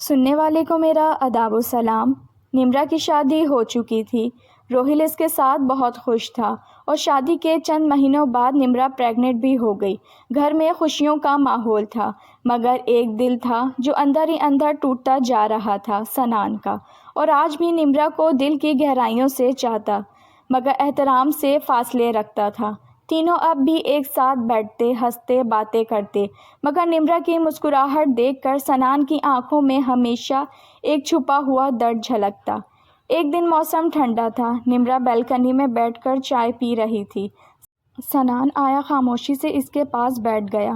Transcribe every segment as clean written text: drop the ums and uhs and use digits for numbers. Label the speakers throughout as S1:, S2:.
S1: سننے والے کو میرا آداب و سلام۔ نمرا کی شادی ہو چکی تھی۔ روہل اس کے ساتھ بہت خوش تھا اور شادی کے چند مہینوں بعد نمرا پریگننٹ بھی ہو گئی۔ گھر میں خوشیوں کا ماحول تھا، مگر ایک دل تھا جو اندر ہی اندر ٹوٹتا جا رہا تھا، سنان کا۔ اور آج بھی نمرا کو دل کی گہرائیوں سے چاہتا، مگر احترام سے فاصلے رکھتا تھا۔ تینوں اب بھی ایک ساتھ بیٹھتے، ہنستے، باتیں کرتے، مگر نمرا کی مسکراہٹ دیکھ کر سنان کی آنکھوں میں ہمیشہ ایک چھپا ہوا درد جھلکتا۔ ایک دن موسم ٹھنڈا تھا، نمرا بالکنی میں بیٹھ کر چائے پی رہی تھی۔ سنان آیا، خاموشی سے اس کے پاس بیٹھ گیا۔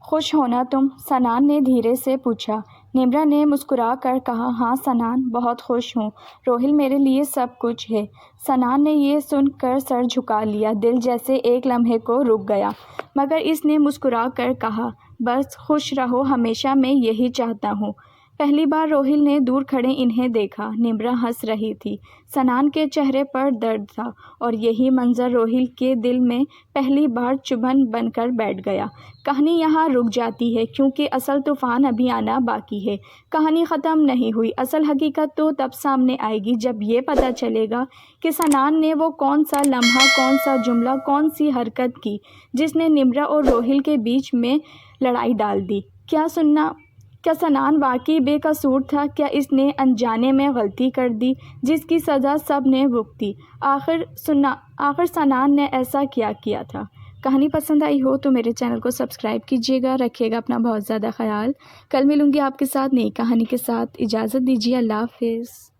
S1: خوش ہو نا تم؟ سنان نے دھیرے سے پوچھا۔ نمرا نے مسکرا کر کہا، ہاں سنان، بہت خوش ہوں، روہل میرے لیے سب کچھ ہے۔ سنان نے یہ سن کر سر جھکا لیا، دل جیسے ایک لمحے کو رک گیا، مگر اس نے مسکرا کر کہا، بس خوش رہو ہمیشہ، میں یہی چاہتا ہوں۔ پہلی بار روہل نے دور کھڑے انہیں دیکھا۔ نمرا ہنس رہی تھی، سنان کے چہرے پر درد تھا، اور یہی منظر روہل کے دل میں پہلی بار چبھن بن کر بیٹھ گیا۔ کہانی یہاں رک جاتی ہے، کیونکہ اصل طوفان ابھی آنا باقی ہے۔ کہانی ختم نہیں ہوئی، اصل حقیقت تو تب سامنے آئے گی جب یہ پتہ چلے گا کہ سنان نے وہ کون سا لمحہ، کون سا جملہ، کون سی حرکت کی جس نے نمرا اور روہل کے بیچ میں لڑائی ڈال دی۔ کیا سنان واقعی بے قصور تھا؟ کیا اس نے انجانے میں غلطی کر دی جس کی سزا سب نے بھگتی؟ آخر سنان نے ایسا کیا کیا تھا؟ کہانی پسند آئی ہو تو میرے چینل کو سبسکرائب کیجیے گا، رکھیے گا اپنا بہت زیادہ خیال۔ کل ملوں گی آپ کے ساتھ نئی کہانی کے ساتھ، اجازت دیجیے، اللہ حافظ۔